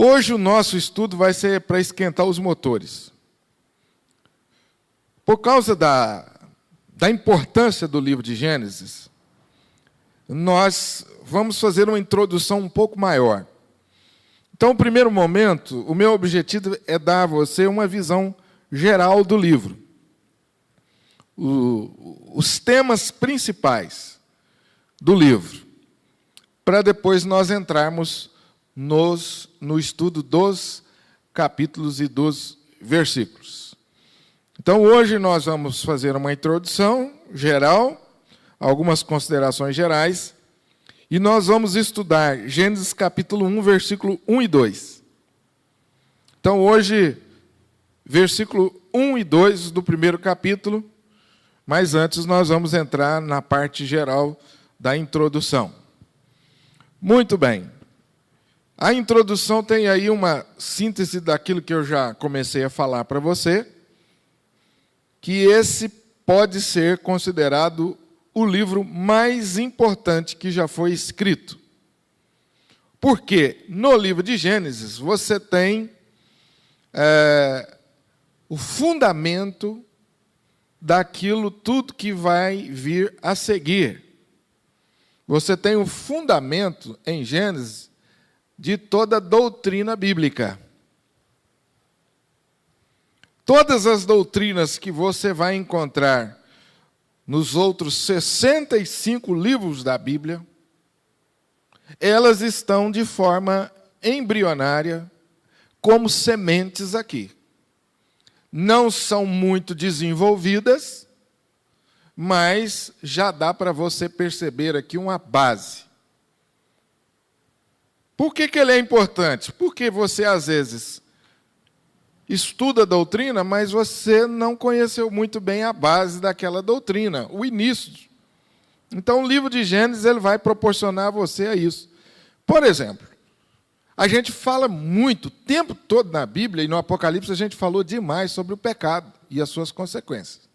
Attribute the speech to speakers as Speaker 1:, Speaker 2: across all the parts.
Speaker 1: Hoje o nosso estudo vai ser para esquentar os motores. Por causa da importância do livro de Gênesis, nós vamos fazer uma introdução um pouco maior. Então, no primeiro momento, o meu objetivo é dar a você uma visão geral do livro. Os temas principais do livro, para depois nós entrarmos no estudo dos capítulos e dos versículos. Então, hoje nós vamos fazer uma introdução geral, algumas considerações gerais, e nós vamos estudar Gênesis capítulo 1, versículo 1 e 2. Então, hoje, versículo 1 e 2 do primeiro capítulo, mas antes nós vamos entrar na parte geral da introdução. Muito bem. A introdução tem aí uma síntese daquilo que eu já comecei a falar para você, que esse pode ser considerado o livro mais importante que já foi escrito. Porque no livro de Gênesis você tem o fundamento daquilo tudo que vai vir a seguir. Você tem o fundamento em Gênesis de toda a doutrina bíblica. Todas as doutrinas que você vai encontrar nos outros 65 livros da Bíblia, elas estão de forma embrionária, como sementes aqui. Não são muito desenvolvidas, mas já dá para você perceber aqui uma base. Por que ele é importante? Porque você, às vezes, estuda a doutrina, mas você não conheceu muito bem a base daquela doutrina, o início. Então, o livro de Gênesis ele vai proporcionar a você a isso. Por exemplo, a gente fala muito, o tempo todo na Bíblia e no Apocalipse, a gente falou demais sobre o pecado e as suas consequências.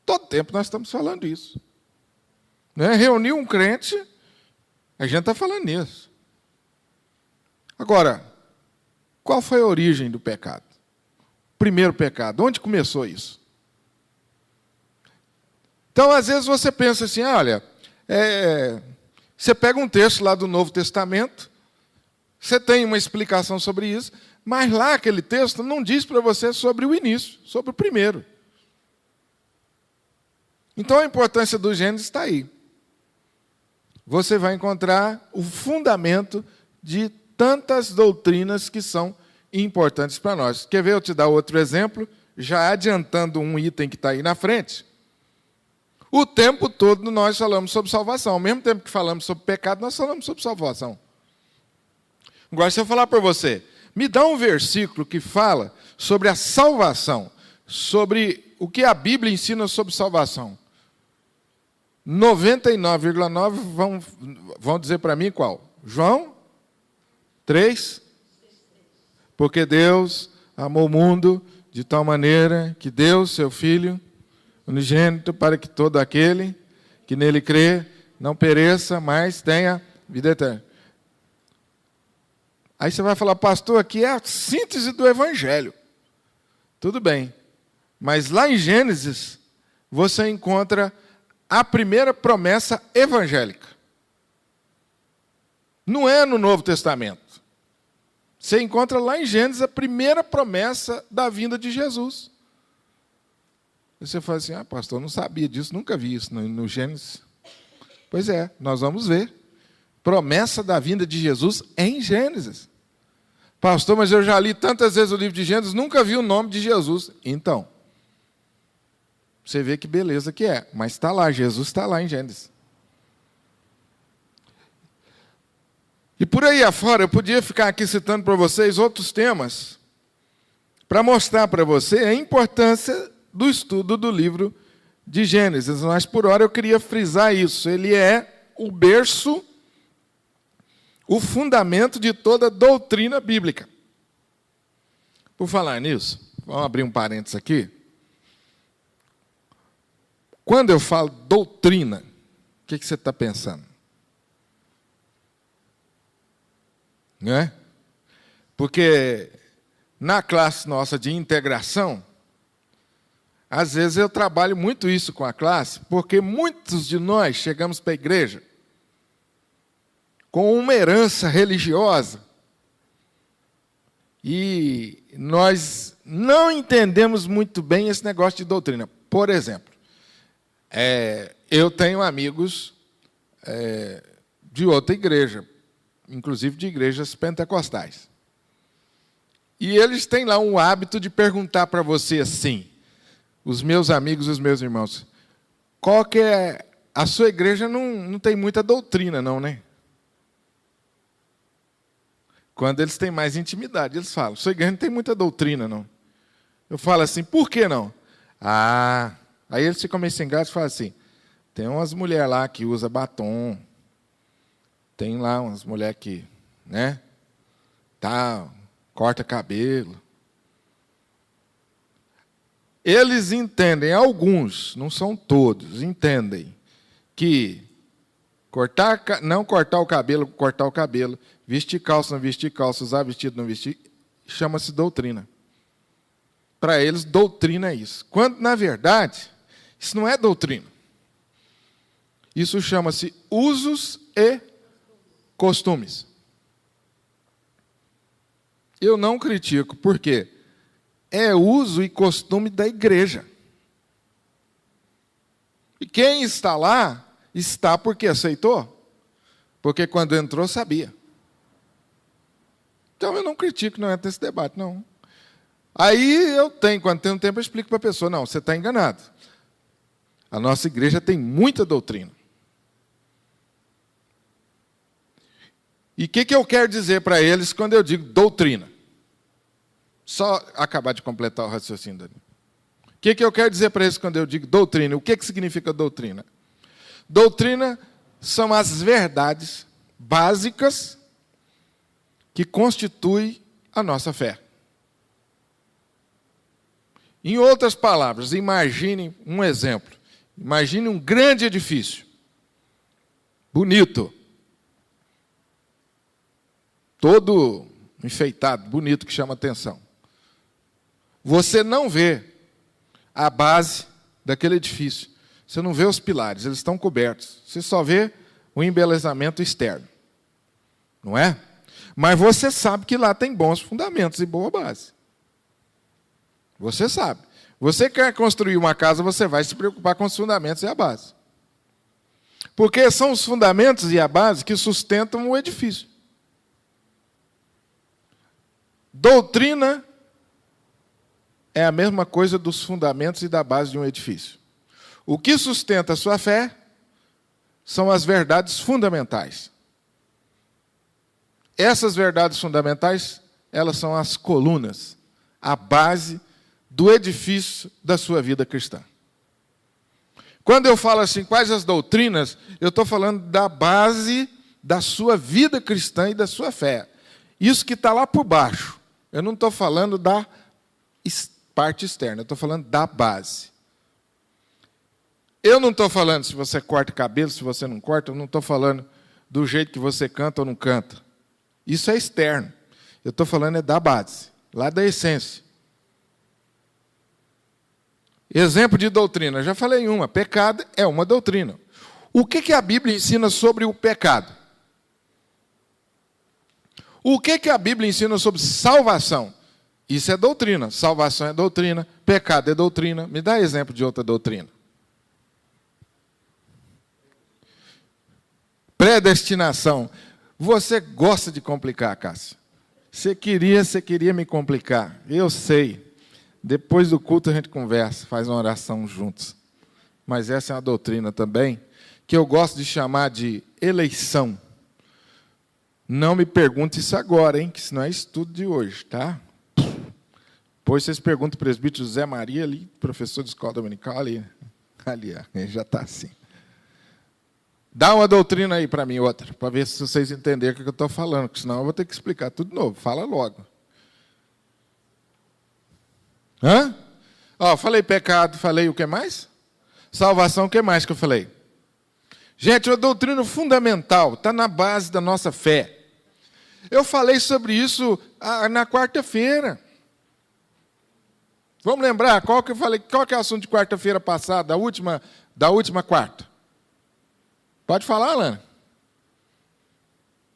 Speaker 1: Todo tempo nós estamos falando isso. Né? Reunir um crente, a gente está falando nisso. Agora, qual foi a origem do pecado? Primeiro pecado, onde começou isso? Então, às vezes você pensa assim, olha, você pega um texto lá do Novo Testamento, você tem uma explicação sobre isso, mas lá aquele texto não diz para você sobre o início, sobre o primeiro. Então a importância do Gênesis está aí. Você vai encontrar o fundamento de tantas doutrinas que são importantes para nós. Quer ver eu te dar outro exemplo? Já adiantando um item que está aí na frente. O tempo todo nós falamos sobre salvação. Ao mesmo tempo que falamos sobre pecado, nós falamos sobre salvação. Agora, se eu falar para você, me dá um versículo que fala sobre a salvação, sobre o que a Bíblia ensina sobre salvação. 99,9 vão dizer para mim qual? João 3? Porque Deus amou o mundo de tal maneira que deu seu Filho unigênito para que todo aquele que nele crê não pereça, mas tenha vida eterna. Aí você vai falar, pastor, aqui é a síntese do Evangelho. Tudo bem. Mas lá em Gênesis, você encontra a primeira promessa evangélica. Não é no Novo Testamento. Você encontra lá em Gênesis a primeira promessa da vinda de Jesus. Você fala assim, pastor, eu não sabia disso, nunca vi isso no Gênesis. Pois é, nós vamos ver. Promessa da vinda de Jesus em Gênesis. Pastor, mas eu já li tantas vezes o livro de Gênesis, nunca vi o nome de Jesus. Então, você vê que beleza que é. Mas está lá, Jesus está lá em Gênesis. E por aí afora, eu podia ficar aqui citando para vocês outros temas, para mostrar para você a importância do estudo do livro de Gênesis. Mas por hora eu queria frisar isso. Ele é o berço, o fundamento de toda a doutrina bíblica. Por falar nisso, vamos abrir um parênteses aqui. Quando eu falo doutrina, o que você está pensando? Não é? Porque na classe nossa de integração, às vezes eu trabalho muito isso com a classe, porque muitos de nós chegamos para a igreja com uma herança religiosa e nós não entendemos muito bem esse negócio de doutrina. Por exemplo, eu tenho amigos de outra igreja, inclusive de igrejas pentecostais. E eles têm lá um hábito de perguntar para você assim, os meus amigos, os meus irmãos, qual que é... A sua igreja não tem muita doutrina, não, né? Quando eles têm mais intimidade, eles falam, sua igreja não tem muita doutrina, não. Eu falo assim, por que não? Aí eles ficam meio sem graça e falam assim, tem umas mulheres lá que usam batom, tem lá umas mulheres que, né, corta cabelo. Eles entendem, alguns, não são todos, entendem que não cortar o cabelo, vestir calça, não vestir calça, usar vestido, não vestir, chama-se doutrina. Para eles, doutrina é isso. Quando, na verdade, isso não é doutrina. Isso chama-se usos e costumes. Eu não critico, por quê? É uso e costume da igreja. E quem está lá, está porque aceitou. Porque quando entrou, sabia. Então eu não critico, não entra nesse debate, não. Aí quando tem um tempo, eu explico para a pessoa, não, você está enganado. A nossa igreja tem muita doutrina. E o que eu quero dizer para eles quando eu digo doutrina? Só acabar de completar o raciocínio dali. O que eu quero dizer para eles quando eu digo doutrina? O que significa doutrina? Doutrina são as verdades básicas que constituem a nossa fé. Em outras palavras, imagine um exemplo. Imagine um grande edifício, bonito, todo enfeitado, bonito, que chama atenção. Você não vê a base daquele edifício. Você não vê os pilares, eles estão cobertos. Você só vê o embelezamento externo. Não é? Mas você sabe que lá tem bons fundamentos e boa base. Você sabe. Você quer construir uma casa, você vai se preocupar com os fundamentos e a base. Porque são os fundamentos e a base que sustentam o edifício. Doutrina é a mesma coisa dos fundamentos e da base de um edifício. O que sustenta a sua fé são as verdades fundamentais. Essas verdades fundamentais, elas são as colunas, a base do edifício da sua vida cristã. Quando eu falo assim, quais as doutrinas, eu estou falando da base da sua vida cristã e da sua fé. Isso que está lá por baixo. Eu não estou falando da parte externa, eu estou falando da base. Eu não estou falando se você corta cabelo, se você não corta, eu não estou falando do jeito que você canta ou não canta. Isso é externo. Eu estou falando da base, lá da essência. Exemplo de doutrina, já falei uma, pecado é uma doutrina. O que a Bíblia ensina sobre o pecado? O que a Bíblia ensina sobre salvação? Isso é doutrina. Salvação é doutrina, pecado é doutrina. Me dá exemplo de outra doutrina. Predestinação. Você gosta de complicar, Cássio. Você queria me complicar. Eu sei. Depois do culto a gente conversa, faz uma oração juntos. Mas essa é uma doutrina também, que eu gosto de chamar de eleição. Não me pergunte isso agora, hein? Que isso não é estudo de hoje, tá? Depois vocês perguntam para o presbítero José Maria, ali, professor de escola dominical, ali ele já está assim. Dá uma doutrina aí para mim, outra, para ver se vocês entenderam o que eu estou falando, porque senão eu vou ter que explicar tudo de novo. Fala logo. Falei pecado, falei o que mais? Salvação, o que mais que eu falei? Gente, a doutrina fundamental está na base da nossa fé. Eu falei sobre isso na quarta-feira. Vamos lembrar qual que eu falei, qual que é o assunto de quarta-feira passada, da última quarta? Pode falar, Alana?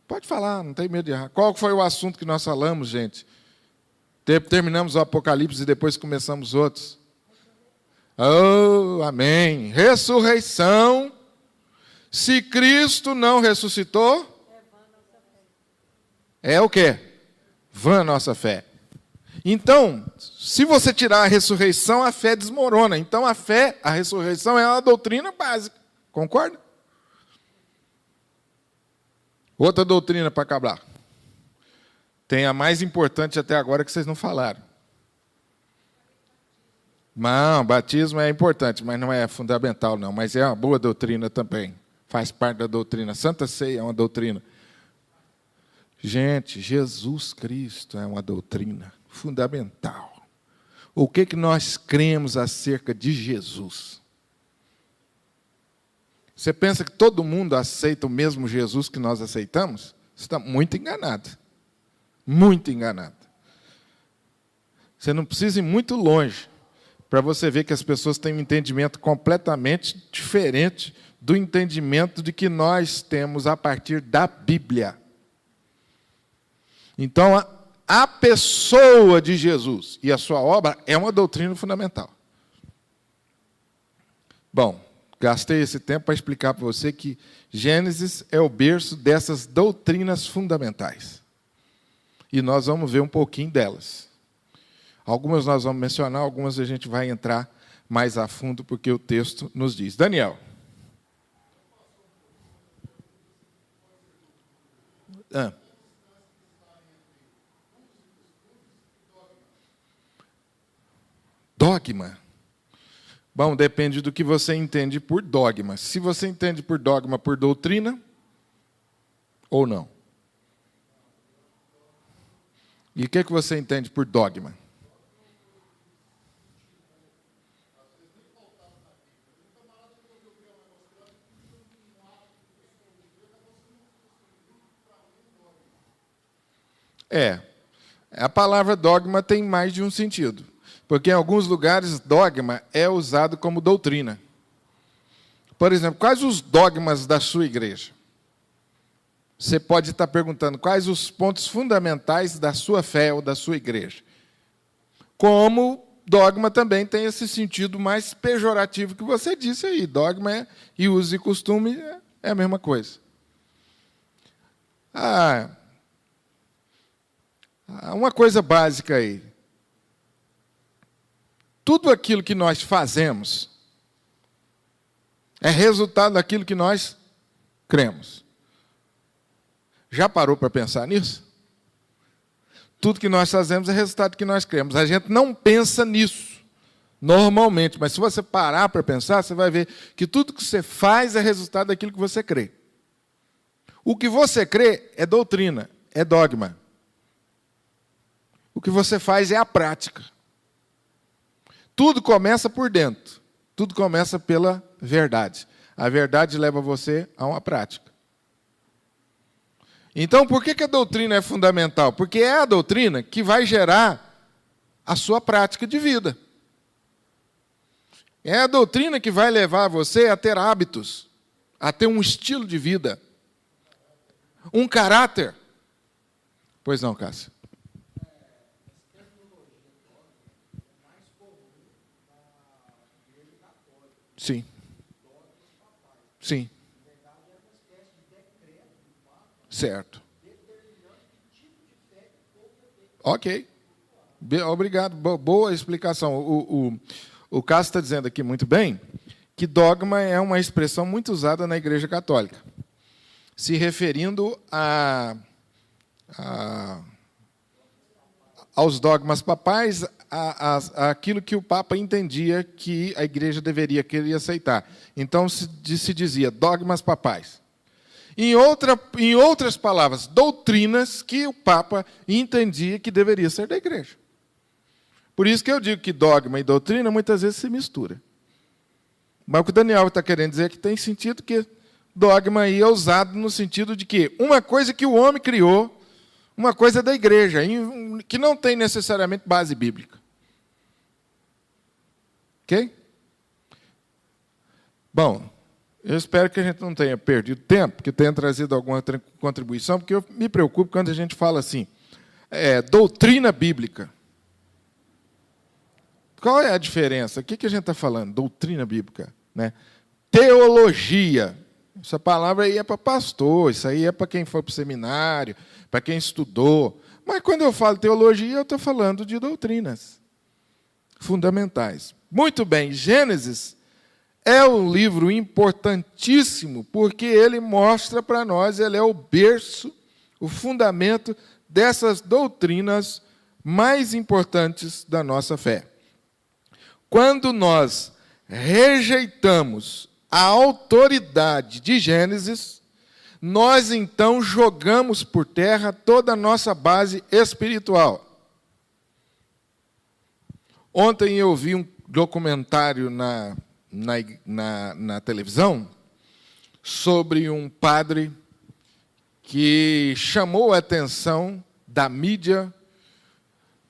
Speaker 1: Pode falar, não tem medo de errar. Qual foi o assunto que nós falamos, gente? Terminamos o Apocalipse e depois começamos outros. Oh, amém. Ressurreição. Se Cristo não ressuscitou, é o quê? Vã a nossa fé. Então, se você tirar a ressurreição, a fé desmorona. Então, a ressurreição é uma doutrina básica. Concorda? Outra doutrina para acabar. Tem a mais importante até agora que vocês não falaram. Não, batismo é importante, mas não é fundamental, não. Mas é uma boa doutrina também. Faz parte da doutrina. Santa Ceia é uma doutrina. Gente, Jesus Cristo é uma doutrina fundamental. O que nós cremos acerca de Jesus? Você pensa que todo mundo aceita o mesmo Jesus que nós aceitamos? Você está muito enganado. Muito enganado. Você não precisa ir muito longe para você ver que as pessoas têm um entendimento completamente diferente do entendimento de que nós temos a partir da Bíblia. Então, a pessoa de Jesus e a sua obra é uma doutrina fundamental. Bom, gastei esse tempo para explicar para você que Gênesis é o berço dessas doutrinas fundamentais. E nós vamos ver um pouquinho delas. Algumas nós vamos mencionar, algumas a gente vai entrar mais a fundo, porque o texto nos diz. Daniel. Dogma. Bom, depende do que você entende por dogma. Se você entende por dogma por doutrina, ou não. E o que você entende por dogma? A palavra dogma tem mais de um sentido. Porque em alguns lugares, dogma é usado como doutrina. Por exemplo, quais os dogmas da sua igreja? Você pode estar perguntando quais os pontos fundamentais da sua fé ou da sua igreja. Como dogma também tem esse sentido mais pejorativo que você disse aí. Dogma e uso e costume é a mesma coisa. Uma coisa básica aí. Tudo aquilo que nós fazemos é resultado daquilo que nós cremos. Já parou para pensar nisso? Tudo que nós fazemos é resultado do que nós cremos. A gente não pensa nisso normalmente, mas se você parar para pensar, você vai ver que tudo que você faz é resultado daquilo que você crê. O que você crê é doutrina, é dogma. O que você faz é a prática. Tudo começa por dentro. Tudo começa pela verdade. A verdade leva você a uma prática. Então, por que a doutrina é fundamental? Porque é a doutrina que vai gerar a sua prática de vida. É a doutrina que vai levar você a ter hábitos, a ter um estilo de vida, um caráter. Pois não, Cássio? Sim. Sim. Certo. Ok. Obrigado. Boa explicação. O Cássio está dizendo aqui muito bem que dogma é uma expressão muito usada na Igreja Católica, se referindo aos dogmas papais, aquilo que o Papa entendia que a Igreja deveria querer aceitar. Então, se dizia dogmas papais. Em outras palavras, doutrinas que o Papa entendia que deveria ser da Igreja. Por isso que eu digo que dogma e doutrina muitas vezes se misturam. Mas o que o Daniel está querendo dizer é que tem sentido que dogma aí é usado no sentido de que uma coisa que o homem criou, uma coisa da igreja, que não tem necessariamente base bíblica. Ok? Bom, eu espero que a gente não tenha perdido tempo, que tenha trazido alguma contribuição, porque eu me preocupo quando a gente fala assim, doutrina bíblica. Qual é a diferença? O que a gente está falando? Doutrina bíblica, né? Teologia. Essa palavra aí é para pastor, isso aí é para quem foi para o seminário, para quem estudou. Mas quando eu falo teologia, eu estou falando de doutrinas fundamentais. Muito bem, Gênesis é um livro importantíssimo, porque ele mostra para nós, ele é o berço, o fundamento dessas doutrinas mais importantes da nossa fé. Quando nós rejeitamos a autoridade de Gênesis, nós então jogamos por terra toda a nossa base espiritual. Ontem eu vi um documentário na televisão sobre um padre que chamou a atenção da mídia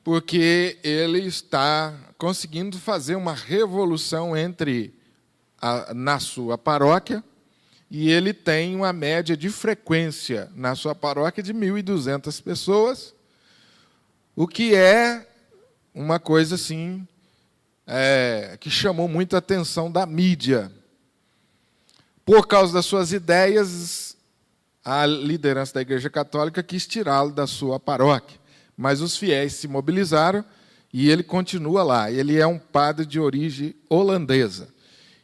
Speaker 1: porque ele está conseguindo fazer uma revolução na sua paróquia, e ele tem uma média de frequência na sua paróquia de 1.200 pessoas, o que é uma coisa assim, que chamou muito a atenção da mídia. Por causa das suas ideias, a liderança da Igreja Católica quis tirá-lo da sua paróquia, mas os fiéis se mobilizaram e ele continua lá. Ele é um padre de origem holandesa.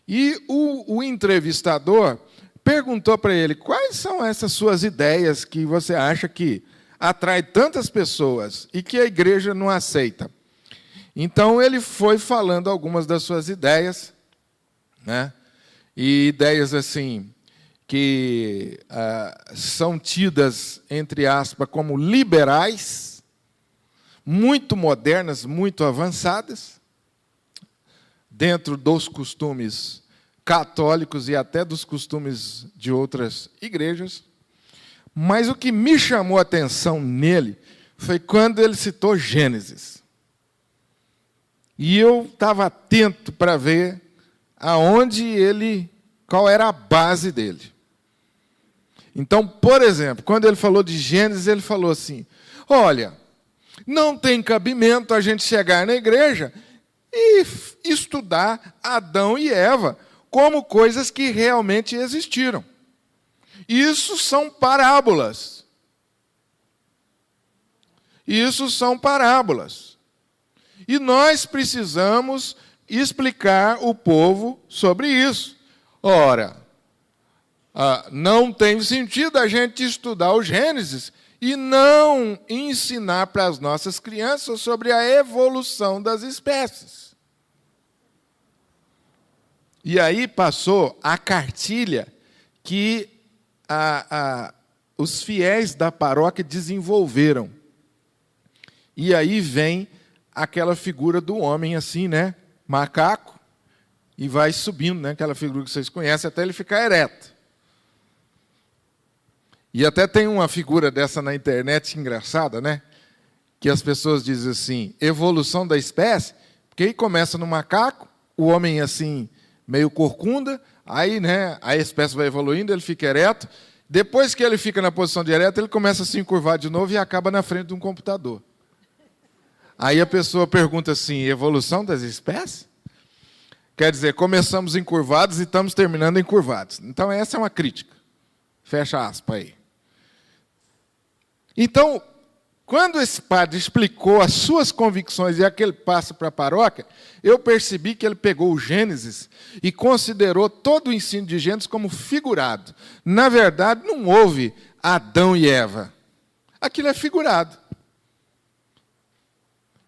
Speaker 1: E o entrevistador perguntou para ele, quais são essas suas ideias que você acha que atrai tantas pessoas e que a igreja não aceita? Então, ele foi falando algumas das suas ideias, né? E ideias assim, que são tidas, entre aspas, como liberais, muito modernas, muito avançadas, dentro dos costumes católicos e até dos costumes de outras igrejas. Mas o que me chamou a atenção nele foi quando ele citou Gênesis. E eu estava atento para ver qual era a base dele. Então, por exemplo, quando ele falou de Gênesis, ele falou assim, olha, não tem cabimento a gente chegar na igreja e estudar Adão e Eva como coisas que realmente existiram. Isso são parábolas. Isso são parábolas. E nós precisamos explicar o povo sobre isso. Ora, não tem sentido a gente estudar o Gênesis e não ensinar para as nossas crianças sobre a evolução das espécies. E aí passou a cartilha que os fiéis da paróquia desenvolveram. E aí vem aquela figura do homem assim, né? Macaco, e vai subindo, né? Aquela figura que vocês conhecem, até ele ficar ereto. E até tem uma figura dessa na internet engraçada, né? Que as pessoas dizem assim, evolução da espécie, porque aí começa no macaco, o homem assim, meio corcunda, aí, né, a espécie vai evoluindo, ele fica ereto, depois que ele fica na posição de ereto, ele começa a se encurvar de novo e acaba na frente de um computador. Aí a pessoa pergunta assim, evolução das espécies? Quer dizer, começamos encurvados e estamos terminando encurvados. Então, essa é uma crítica. Fecha aspas aí. Então, quando esse padre explicou as suas convicções e aquele passo para a paróquia, eu percebi que ele pegou o Gênesis e considerou todo o ensino de Gênesis como figurado. Na verdade, não houve Adão e Eva. Aquilo é figurado.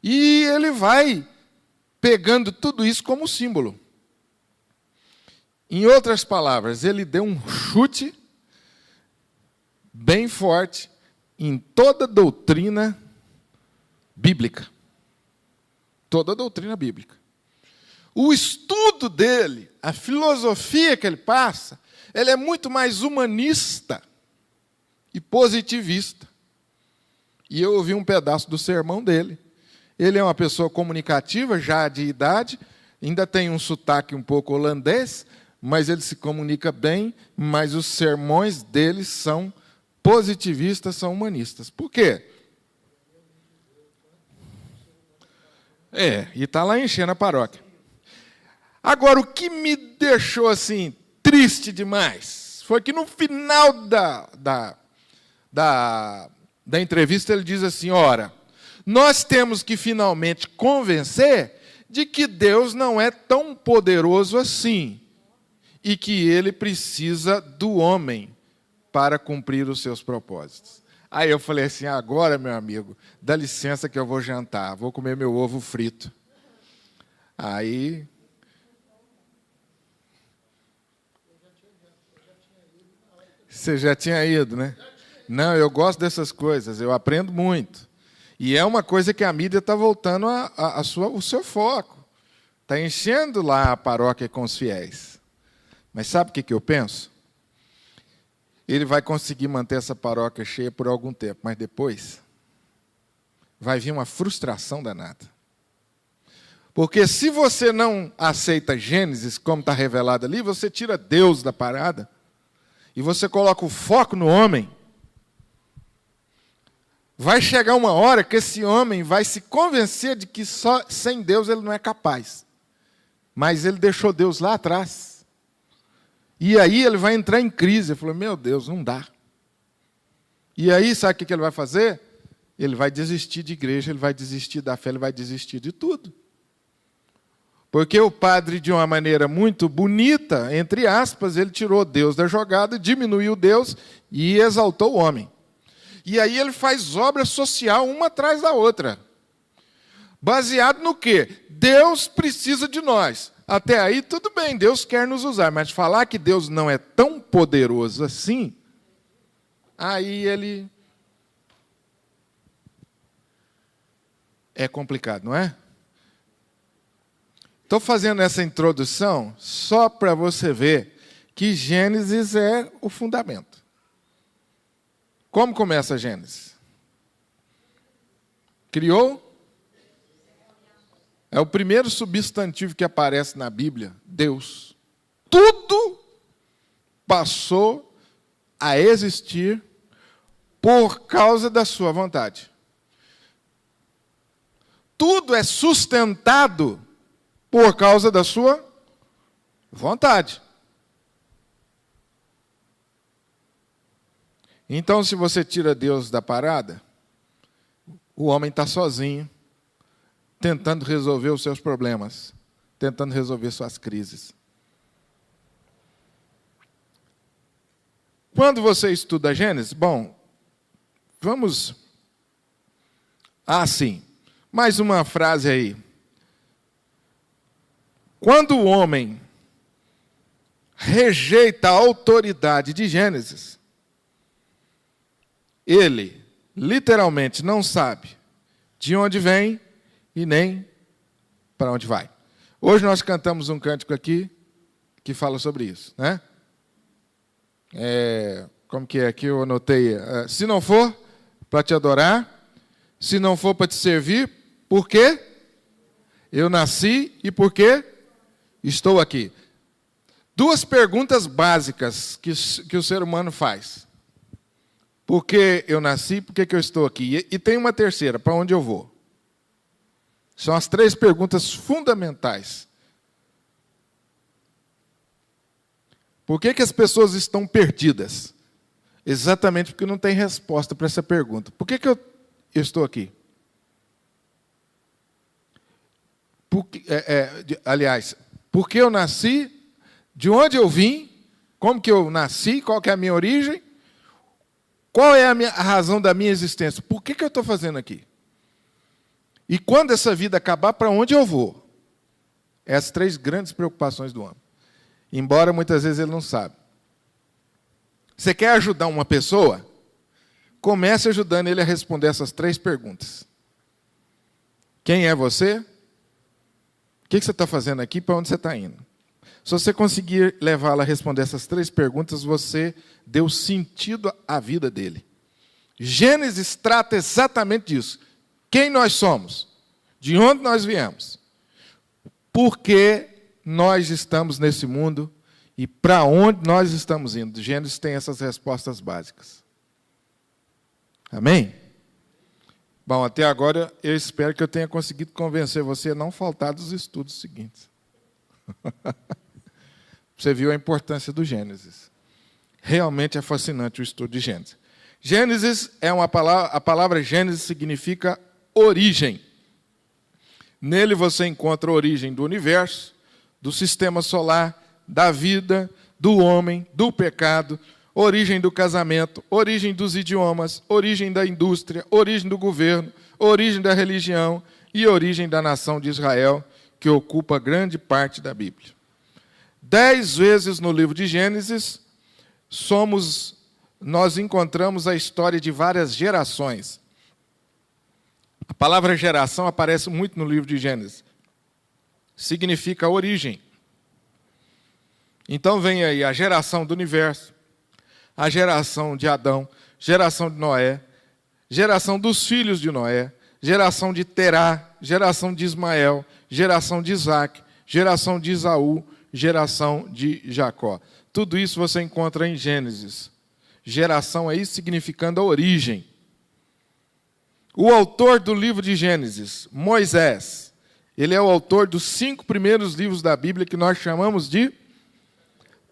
Speaker 1: E ele vai pegando tudo isso como símbolo. Em outras palavras, ele deu um chute bem forte em toda a doutrina bíblica. Toda a doutrina bíblica. O estudo dele, a filosofia que ele passa, ele é muito mais humanista e positivista. e eu ouvi um pedaço do sermão dele. Ele é uma pessoa comunicativa, já de idade, ainda tem um sotaque um pouco holandês, mas ele se comunica bem, mas os sermões dele são positivistas, são humanistas. Por quê? E está lá enchendo a paróquia. Agora, o que me deixou assim triste demais foi que no final da entrevista ele diz assim: ora, nós temos que finalmente convencer de que Deus não é tão poderoso assim e que ele precisa do homem para cumprir os seus propósitos. Aí eu falei assim: agora, meu amigo, dá licença que eu vou jantar, vou comer meu ovo frito. Aí... Você já tinha ido, né? Não, eu gosto dessas coisas, eu aprendo muito. E é uma coisa que a mídia está voltando o seu foco. Está enchendo lá a paróquia com os fiéis. Mas sabe o que eu penso? Ele vai conseguir manter essa paróquia cheia por algum tempo, mas depois vai vir uma frustração danada. Porque se você não aceita Gênesis, como está revelado ali, você tira Deus da parada e você coloca o foco no homem. Vai chegar uma hora que esse homem vai se convencer de que só sem Deus ele não é capaz. Mas ele deixou Deus lá atrás. E aí ele vai entrar em crise. Ele falou: meu Deus, não dá. E aí, sabe o que ele vai fazer? Ele vai desistir de igreja, ele vai desistir da fé, ele vai desistir de tudo. Porque o padre, de uma maneira muito bonita, entre aspas, ele tirou Deus da jogada, diminuiu Deus e exaltou o homem. E aí ele faz obra social uma atrás da outra. Baseado no quê? Deus precisa de nós. Até aí tudo bem, Deus quer nos usar, mas falar que Deus não é tão poderoso assim, aí ele... é complicado, não é? Estou fazendo essa introdução só para você ver que Gênesis é o fundamento. Como começa Gênesis? Criou? É o primeiro substantivo que aparece na Bíblia, Deus. Tudo passou a existir por causa da sua vontade. Tudo é sustentado por causa da sua vontade. Então, se você tira Deus da parada, o homem está sozinho, tentando resolver os seus problemas, tentando resolver suas crises. Quando você estuda Gênesis, bom, vamos... sim, mais uma frase aí. Quando o homem rejeita a autoridade de Gênesis, ele literalmente não sabe de onde vem e nem para onde vai. Hoje nós cantamos um cântico aqui que fala sobre isso, né? Como que é? Aqui eu anotei. Se não for para te adorar, se não for para te servir, por quê? Eu nasci e por quê? Estou aqui. Duas perguntas básicas que o ser humano faz. Por que eu nasci? Por que eu estou aqui? E tem uma terceira, para onde eu vou? São as três perguntas fundamentais. Por que as pessoas estão perdidas? Exatamente porque não tem resposta para essa pergunta. Por que eu estou aqui? Aliás, por que eu nasci? De onde eu vim? Como que eu nasci? Qual que é a minha origem? Qual é a razão da minha existência? Por que eu estou fazendo aqui? E quando essa vida acabar, para onde eu vou? Essas três grandes preocupações do homem. Embora muitas vezes ele não sabe. Você quer ajudar uma pessoa? Comece ajudando ele a responder essas três perguntas. Quem é você? O que você está fazendo aqui? Para onde você está indo? Se você conseguir levá-la a responder essas três perguntas, você deu sentido à vida dele. Gênesis trata exatamente disso. Quem nós somos? De onde nós viemos? Por que nós estamos nesse mundo? E para onde nós estamos indo? Gênesis tem essas respostas básicas. Amém? Bom, até agora eu espero que eu tenha conseguido convencer você a não faltar dos estudos seguintes. Você viu a importância do Gênesis. Realmente é fascinante o estudo de Gênesis. Gênesis é uma palavra, a palavra Gênesis significa origem. Nele você encontra a origem do universo, do sistema solar, da vida, do homem, do pecado, origem do casamento, origem dos idiomas, origem da indústria, origem do governo, origem da religião e origem da nação de Israel, que ocupa grande parte da Bíblia. 10 vezes no livro de Gênesis, nós encontramos a história de várias gerações. A palavra geração aparece muito no livro de Gênesis. Significa origem. Então vem aí a geração do universo, a geração de Adão, geração de Noé, geração dos filhos de Noé, geração de Terá, geração de Ismael, geração de Isaac, geração de Esaú, geração de Jacó. Tudo isso você encontra em Gênesis. Geração aí significando a origem. O autor do livro de Gênesis, Moisés, ele é o autor dos 5 primeiros livros da Bíblia que nós chamamos de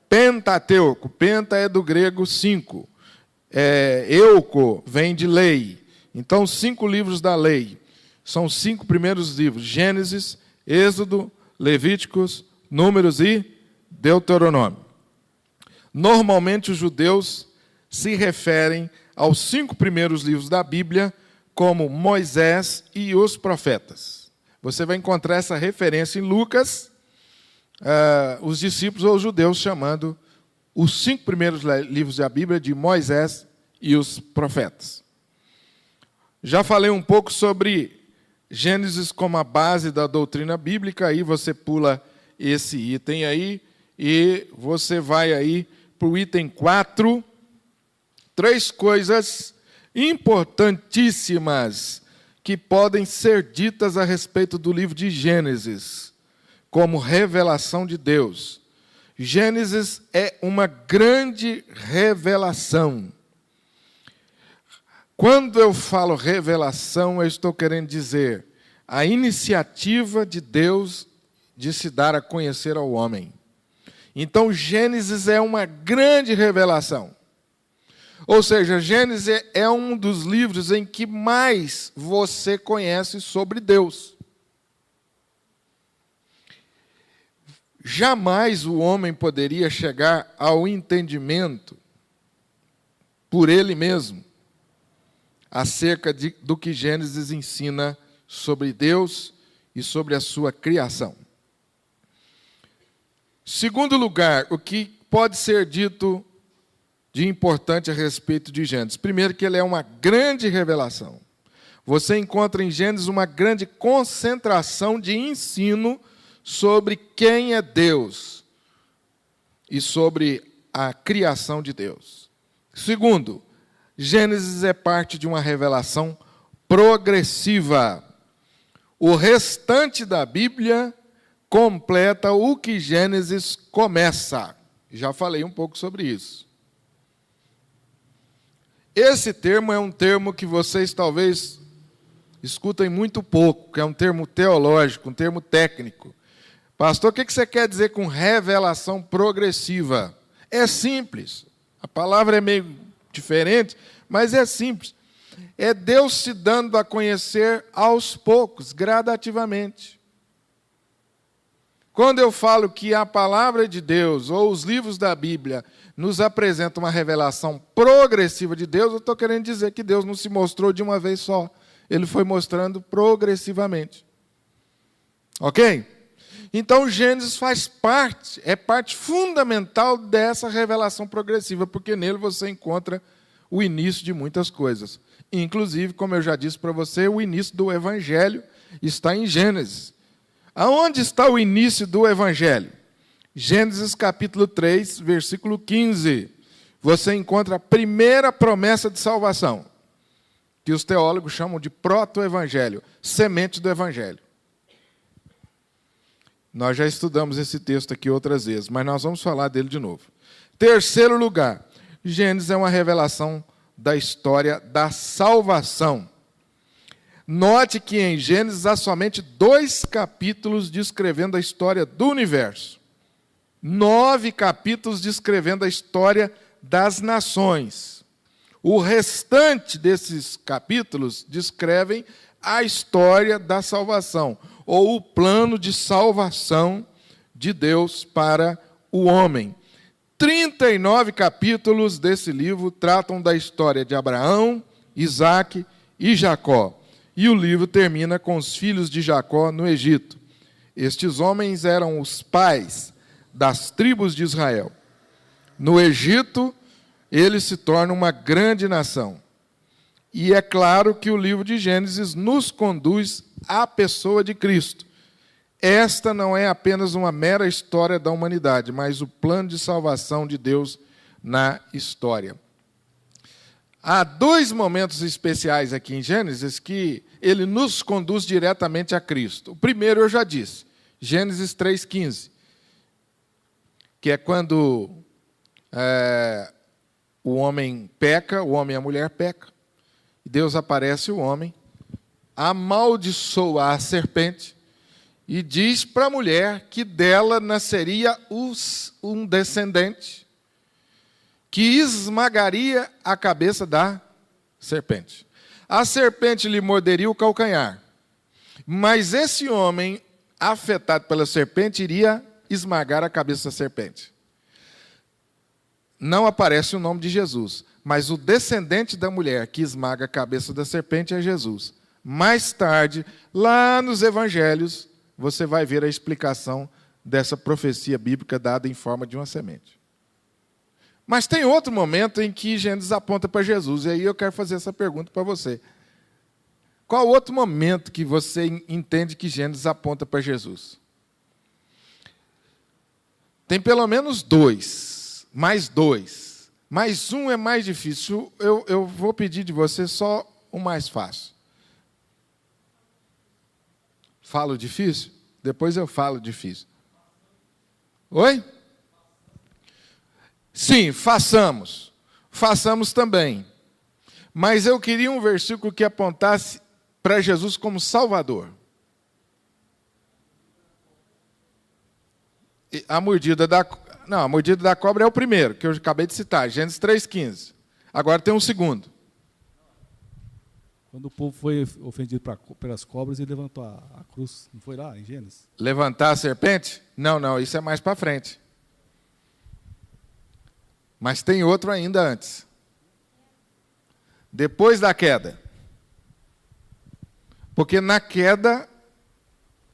Speaker 1: Pentateuco. Penta é do grego 5. Euco vem de lei. Então, 5 livros da lei. São 5 primeiros livros. Gênesis, Êxodo, Levíticos, Números e Deuteronômio. Normalmente, os judeus se referem aos 5 primeiros livros da Bíblia como Moisés e os profetas. Você vai encontrar essa referência em Lucas, os discípulos ou os judeus chamando os 5 primeiros livros da Bíblia de Moisés e os profetas. Já falei um pouco sobre Gênesis como a base da doutrina bíblica, aí você pula esse item aí e você vai aí para o item 4. 3 coisas importantíssimas que podem ser ditas a respeito do livro de Gênesis, como revelação de Deus. Gênesis é uma grande revelação. Quando eu falo revelação, eu estou querendo dizer a iniciativa de Deus de se dar a conhecer ao homem. Então, Gênesis é uma grande revelação. Ou seja, Gênesis é um dos livros em que mais você conhece sobre Deus. Jamais o homem poderia chegar ao entendimento por ele mesmo acerca do que Gênesis ensina sobre Deus e sobre a sua criação. Segundo lugar, o que pode ser dito de importante a respeito de Gênesis? Primeiro, que ele é uma grande revelação. Você encontra em Gênesis uma grande concentração de ensino sobre quem é Deus e sobre a criação de Deus. Segundo, Gênesis é parte de uma revelação progressiva. O restante da Bíblia completa o que Gênesis começa. Já falei um pouco sobre isso. Esse termo é um termo que vocês talvez escutem muito pouco, que é um termo teológico, um termo técnico. Pastor, o que você quer dizer com revelação progressiva? É simples. A palavra é meio diferente, mas é simples. É Deus se dando a conhecer aos poucos, gradativamente. Quando eu falo que a palavra de Deus, ou os livros da Bíblia, nos apresentam uma revelação progressiva de Deus, eu estou querendo dizer que Deus não se mostrou de uma vez só. Ele foi mostrando progressivamente. Ok? Então, Gênesis é parte fundamental dessa revelação progressiva, porque nele você encontra o início de muitas coisas. Inclusive, como eu já disse para você, o início do Evangelho está em Gênesis. Aonde está o início do Evangelho? Gênesis capítulo 3, versículo 15. Você encontra a primeira promessa de salvação. que os teólogos chamam de proto-evangelho, semente do evangelho. Nós já estudamos esse texto aqui outras vezes, mas nós vamos falar dele de novo. Terceiro lugar, Gênesis é uma revelação da história da salvação. Note que em Gênesis há somente 2 capítulos descrevendo a história do universo. 9 capítulos descrevendo a história das nações. O restante desses capítulos descrevem a história da salvação, ou o plano de salvação de Deus para o homem. 39 capítulos desse livro tratam da história de Abraão, Isaque e Jacó. E o livro termina com os filhos de Jacó no Egito. Estes homens eram os pais das tribos de Israel. No Egito, eles se tornam uma grande nação. E é claro que o livro de Gênesis nos conduz à pessoa de Cristo. Esta não é apenas uma mera história da humanidade, mas o plano de salvação de Deus na história. Há 2 momentos especiais aqui em Gênesis que ele nos conduz diretamente a Cristo. O primeiro eu já disse, Gênesis 3,15, que é quando o homem peca, o homem e a mulher pecam, e Deus aparece o homem, amaldiçoa a serpente, e diz para a mulher que dela nasceria um descendente que esmagaria a cabeça da serpente. A serpente lhe morderia o calcanhar, mas esse homem, afetado pela serpente, iria esmagar a cabeça da serpente. Não aparece o nome de Jesus, mas o descendente da mulher que esmaga a cabeça da serpente é Jesus. Mais tarde, lá nos evangelhos, você vai ver a explicação dessa profecia bíblica dada em forma de uma semente. Mas tem outro momento em que Gênesis aponta para Jesus, e aí eu quero fazer essa pergunta para você. Qual outro momento que você entende que Gênesis aponta para Jesus? Tem pelo menos 2, mais 2. Mais um é mais difícil. Eu vou pedir de você só o mais fácil. Falo difícil? Depois eu falo difícil. Oi? Sim, façamos. Façamos também. Mas eu queria um versículo que apontasse para Jesus como Salvador. A mordida da cobra é o primeiro, que eu acabei de citar, Gênesis 3,15. Agora tem um segundo.
Speaker 2: Quando o povo foi ofendido pelas cobras, ele levantou a cruz. Não foi lá, em Gênesis?
Speaker 1: Levantar a serpente? Não, isso é mais para frente. Mas tem outro ainda antes. Depois da queda. Porque na queda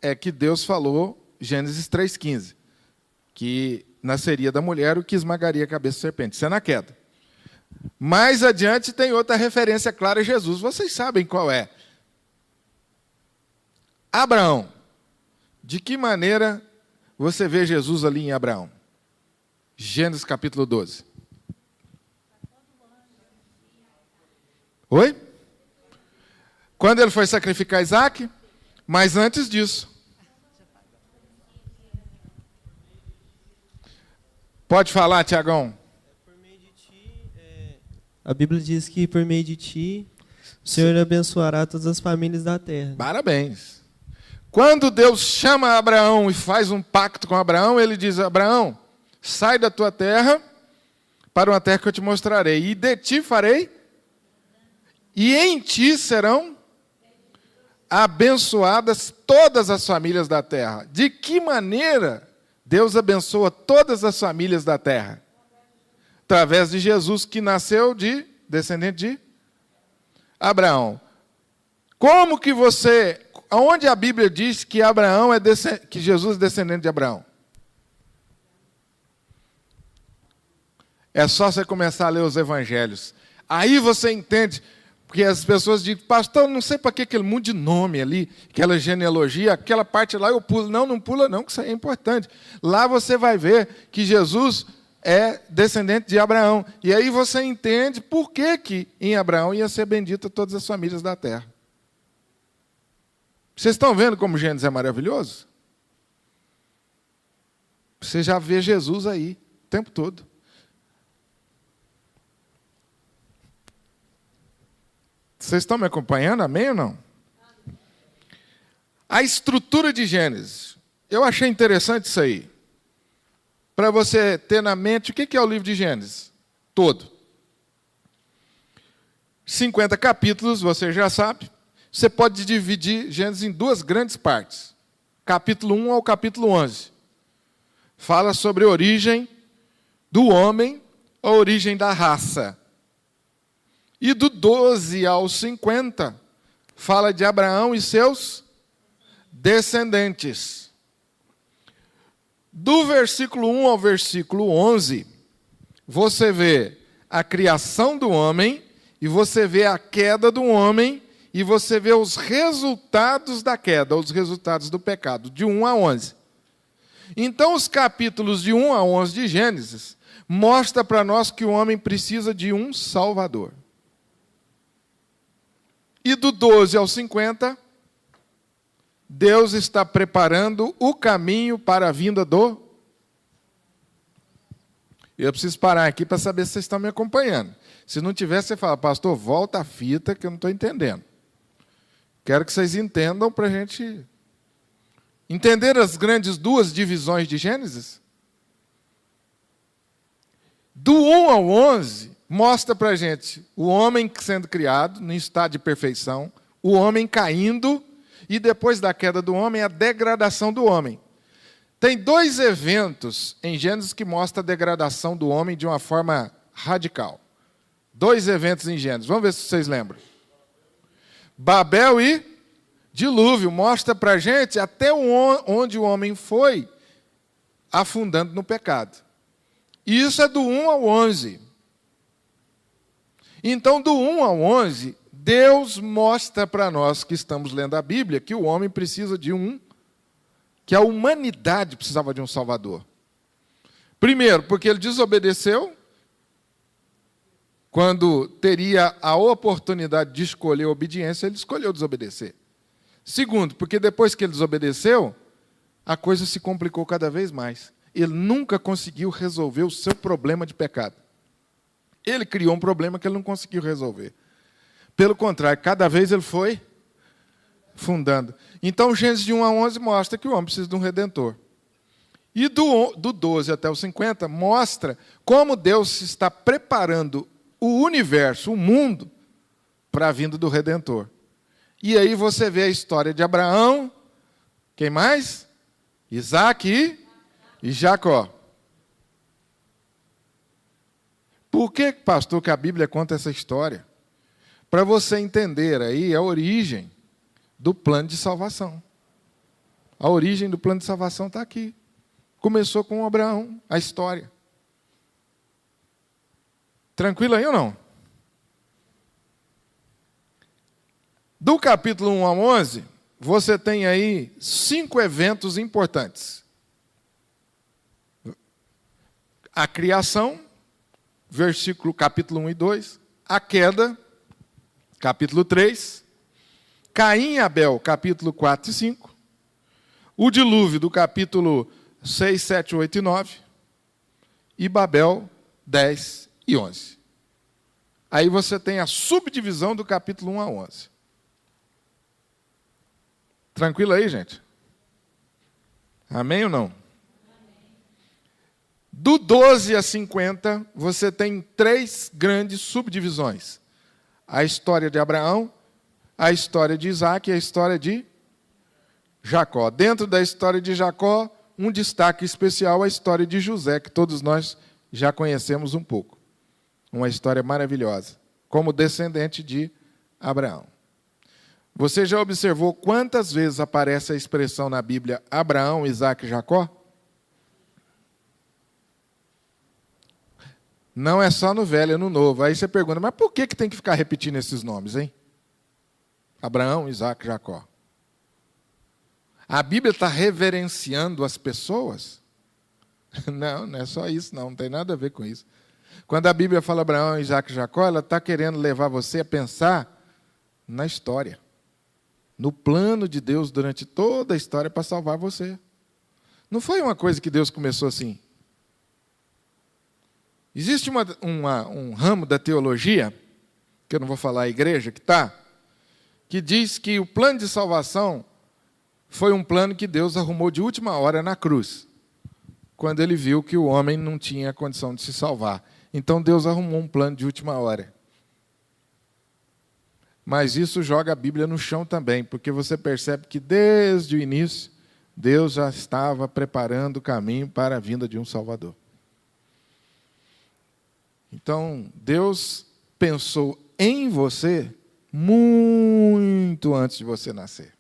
Speaker 1: é que Deus falou, Gênesis 3,15, que nasceria da mulher o que esmagaria a cabeça da serpente. Isso é na queda. Mais adiante tem outra referência clara a Jesus. Vocês sabem qual é. Abraão. De que maneira você vê Jesus ali em Abraão? Gênesis capítulo 12. Oi? Quando ele foi sacrificar Isaque? Mas antes disso. Pode falar, Tiagão.
Speaker 3: A Bíblia diz que por meio de ti, o Senhor abençoará todas as famílias da terra.
Speaker 1: Parabéns. Quando Deus chama Abraão e faz um pacto com Abraão, ele diz: Abraão, sai da tua terra para uma terra que eu te mostrarei, e de ti farei, e em ti serão abençoadas todas as famílias da terra. De que maneira Deus abençoa todas as famílias da terra? Através de Jesus, que nasceu de descendente de Abraão. Como que você... Onde a Bíblia diz que Abraão que Jesus é descendente de Abraão? É só você começar a ler os evangelhos. Aí você entende, porque as pessoas dizem: pastor, não sei para que aquele monte de nome ali, aquela genealogia, aquela parte lá eu pulo. Não pula não, que isso aí é importante. Lá você vai ver que Jesus é descendente de Abraão. E aí você entende por que em Abraão ia ser bendita todas as famílias da terra. Vocês estão vendo como Gênesis é maravilhoso? Você já vê Jesus aí, o tempo todo. Vocês estão me acompanhando, amém ou não? A estrutura de Gênesis. Eu achei interessante isso aí. Para você ter na mente, o que é o livro de Gênesis? Todo. 50 capítulos, você já sabe. Você pode dividir Gênesis em duas grandes partes. Capítulo 1 ao capítulo 11. Fala sobre a origem do homem, a origem da raça. E do 12 ao 50, fala de Abraão e seus descendentes. Do versículo 1 ao versículo 11, você vê a criação do homem, e você vê a queda do homem, e você vê os resultados da queda, os resultados do pecado, de 1 a 11. Então, os capítulos de 1 a 11 de Gênesis mostram para nós que o homem precisa de um Salvador. E do 12 ao 50, Deus está preparando o caminho para a vinda do... Eu preciso parar aqui para saber se vocês estão me acompanhando. Se não tiver, você fala, pastor, volta a fita que eu não estou entendendo. Quero que vocês entendam para a gente entender as grandes duas divisões de Gênesis. Do 1 ao 11, mostra para a gente o homem sendo criado, no estado de perfeição, o homem caindo, e depois da queda do homem, a degradação do homem. Tem dois eventos em Gênesis que mostram a degradação do homem de uma forma radical. Dois eventos em Gênesis. Vamos ver se vocês lembram. Babel e dilúvio. Mostra para a gente até onde o homem foi afundando no pecado. E isso é do 1 ao 11. Então, do 1 ao 11, Deus mostra para nós que estamos lendo a Bíblia que o homem precisa de que a humanidade precisava de um Salvador. Primeiro, porque ele desobedeceu, quando teria a oportunidade de escolher a obediência, ele escolheu desobedecer. Segundo, porque depois que ele desobedeceu, a coisa se complicou cada vez mais. Ele nunca conseguiu resolver o seu problema de pecado. Ele criou um problema que ele não conseguiu resolver. Pelo contrário, cada vez ele foi fundando. Então, Gênesis de 1 a 11 mostra que o homem precisa de um redentor. E do 12 até o 50 mostra como Deus está preparando o universo, o mundo, para a vinda do redentor. E aí você vê a história de Abraão, quem mais? Isaac e Jacó. Por que, pastor, que a Bíblia conta essa história? Para você entender aí a origem do plano de salvação. A origem do plano de salvação está aqui. Começou com Abraão, a história. Tranquilo aí ou não? Do capítulo 1 ao 11, você tem aí 5 eventos importantes. A criação, capítulo 1 e 2. A queda, capítulo 3. Caim e Abel, capítulo 4 e 5. O dilúvio, do capítulo 6, 7, 8 e 9. E Babel, 10 e 11. Aí você tem a subdivisão do capítulo 1 a 11. Tranquilo aí, gente? Amém ou não? Amém. Do 12 a 50, você tem 3 grandes subdivisões. A história de Abraão, a história de Isaac e a história de Jacó. Dentro da história de Jacó, um destaque especial a história de José, que todos nós já conhecemos um pouco. Uma história maravilhosa, como descendente de Abraão. Você já observou quantas vezes aparece a expressão na Bíblia Abraão, Isaac e Jacó? Não é só no Velho, é no Novo. Aí você pergunta, mas por que tem que ficar repetindo esses nomes, hein? Abraão, Isaac e Jacó. A Bíblia está reverenciando as pessoas? Não, não é só isso, não tem nada a ver com isso. Quando a Bíblia fala Abraão, Isaac e Jacó, ela está querendo levar você a pensar na história, no plano de Deus durante toda a história para salvar você. Não foi uma coisa que Deus começou assim. Existe um ramo da teologia, que eu não vou falar a igreja que diz que o plano de salvação foi um plano que Deus arrumou de última hora na cruz, quando ele viu que o homem não tinha condição de se salvar. Então Deus arrumou um plano de última hora. Mas isso joga a Bíblia no chão também, porque você percebe que desde o início, Deus já estava preparando o caminho para a vinda de um Salvador. Então, Deus pensou em você muito antes de você nascer.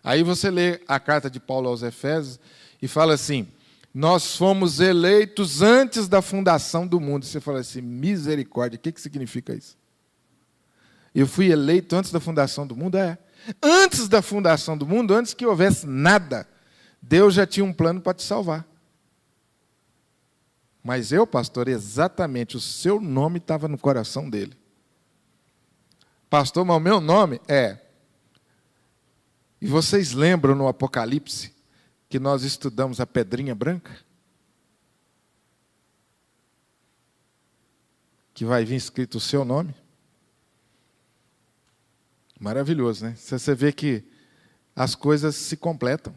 Speaker 1: Aí você lê a carta de Paulo aos Efésios e fala assim: nós fomos eleitos antes da fundação do mundo. Você fala assim, misericórdia, o que significa isso? Eu fui eleito antes da fundação do mundo? Antes da fundação do mundo, antes que houvesse nada, Deus já tinha um plano para te salvar. Mas eu, pastor, exatamente, o seu nome estava no coração dele. Pastor, mas o meu nome é... E vocês lembram no Apocalipse que nós estudamos a pedrinha branca? Que vai vir escrito o seu nome? Maravilhoso, né? Você vê que as coisas se completam.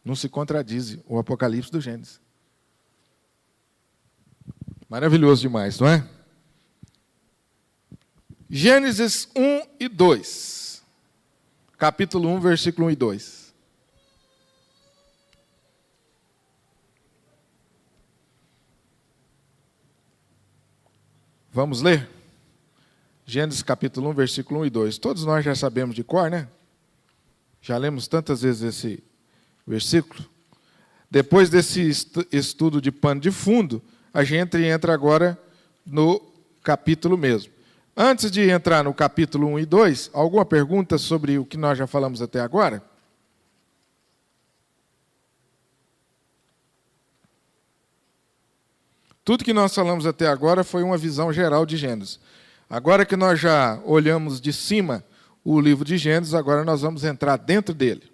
Speaker 1: Não se contradizem. O Apocalipse do Gênesis. Maravilhoso demais, não é? Gênesis 1 e 2. Capítulo 1, versículo 1 e 2. Vamos ler? Gênesis capítulo 1, versículo 1 e 2. Todos nós já sabemos de cor, né? Já lemos tantas vezes esse versículo. Depois desse estudo de pano de fundo, a gente entra agora no capítulo mesmo. Antes de entrar no capítulo 1 e 2, alguma pergunta sobre o que nós já falamos até agora? Tudo que nós falamos até agora foi uma visão geral de Gênesis. Agora que nós já olhamos de cima o livro de Gênesis, agora nós vamos entrar dentro dele.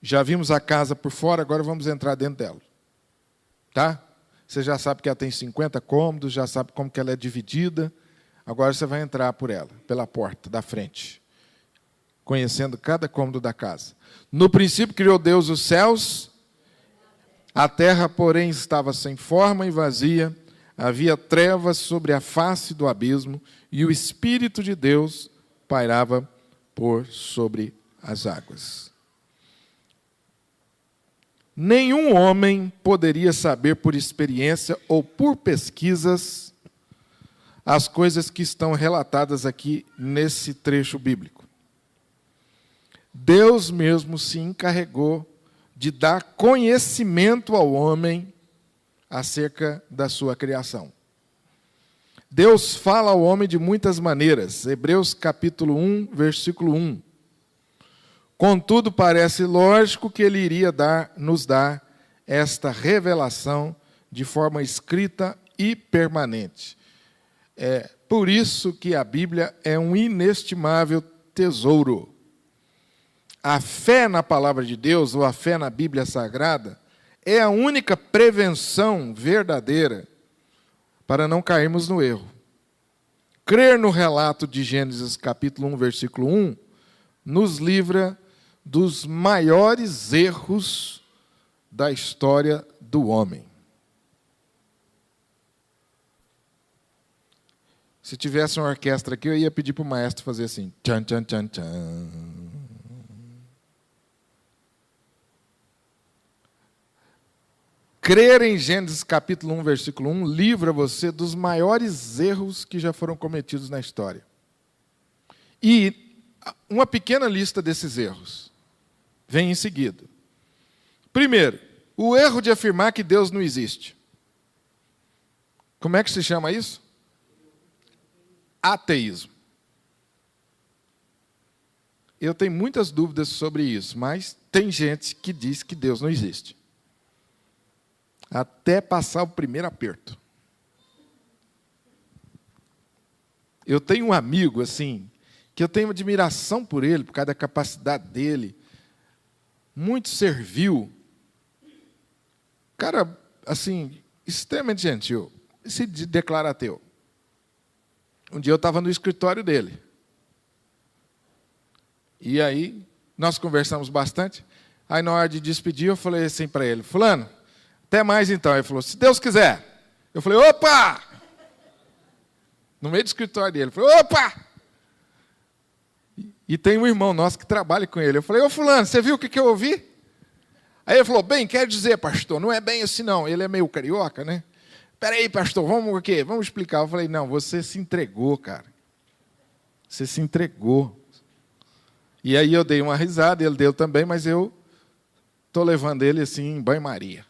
Speaker 1: Já vimos a casa por fora, agora vamos entrar dentro dela. Tá? Você já sabe que ela tem 50 cômodos, já sabe como que ela é dividida. Agora você vai entrar por ela, pela porta da frente, conhecendo cada cômodo da casa. No princípio criou Deus os céus, a terra, porém, estava sem forma e vazia, havia trevas sobre a face do abismo, e o Espírito de Deus pairava por sobre as águas. Nenhum homem poderia saber por experiência ou por pesquisas as coisas que estão relatadas aqui nesse trecho bíblico. Deus mesmo se encarregou de dar conhecimento ao homem acerca da sua criação. Deus fala ao homem de muitas maneiras. Hebreus capítulo 1, versículo 1. Contudo, parece lógico que ele iria nos dar esta revelação de forma escrita e permanente. É por isso que a Bíblia é um inestimável tesouro. A fé na palavra de Deus, ou a fé na Bíblia Sagrada, é a única prevenção verdadeira para não cairmos no erro. Crer no relato de Gênesis capítulo 1, versículo 1, nos livra dos maiores erros da história do homem. Se tivesse uma orquestra aqui, eu ia pedir para o maestro fazer assim. Tchan, tchan, tchan, tchan. Crer em Gênesis capítulo 1, versículo 1, livra você dos maiores erros que já foram cometidos na história. E uma pequena lista desses erros vem em seguida. Primeiro, o erro de afirmar que Deus não existe. Como é que se chama isso? Ateísmo. Eu tenho muitas dúvidas sobre isso, mas tem gente que diz que Deus não existe. até passar o primeiro aperto. Eu tenho um amigo, assim, que eu tenho admiração por ele, por causa da capacidade dele. Muito servil. Cara, assim, extremamente gentil. E se declara ateu. Um dia eu estava no escritório dele. E aí, nós conversamos bastante. Aí, na hora de despedir, eu falei assim para ele: fulano, até mais então. Ele falou: se Deus quiser. Eu falei: opa! No meio do escritório dele. Eu falei: opa! E tem um irmão nosso que trabalha com ele. Eu falei: ô fulano, você viu o que eu ouvi? Aí ele falou: bem, quer dizer, pastor, não é bem assim não. Ele é meio carioca, né? Peraí, pastor, vamos o quê? Vamos explicar. Eu falei: não, você se entregou, cara. Você se entregou. E aí eu dei uma risada, ele deu também, mas eu estou levando ele assim em banho-maria.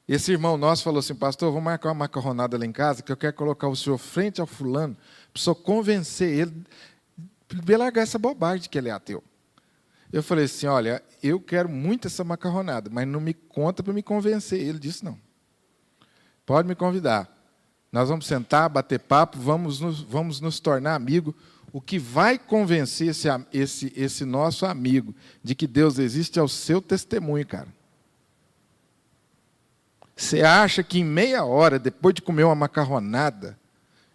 Speaker 1: Esse irmão nosso falou assim: pastor, vamos marcar uma macarronada lá em casa, que eu quero colocar o senhor frente ao fulano, para o senhor convencer ele, para ele largar essa bobagem de que ele é ateu. Eu falei assim: olha, eu quero muito essa macarronada, mas não me conta para me convencer. Ele disse: não. Pode me convidar. Nós vamos sentar, bater papo, vamos nos tornar amigos. O que vai convencer esse nosso amigo de que Deus existe é o seu testemunho, cara. Você acha que em meia hora, depois de comer uma macarronada,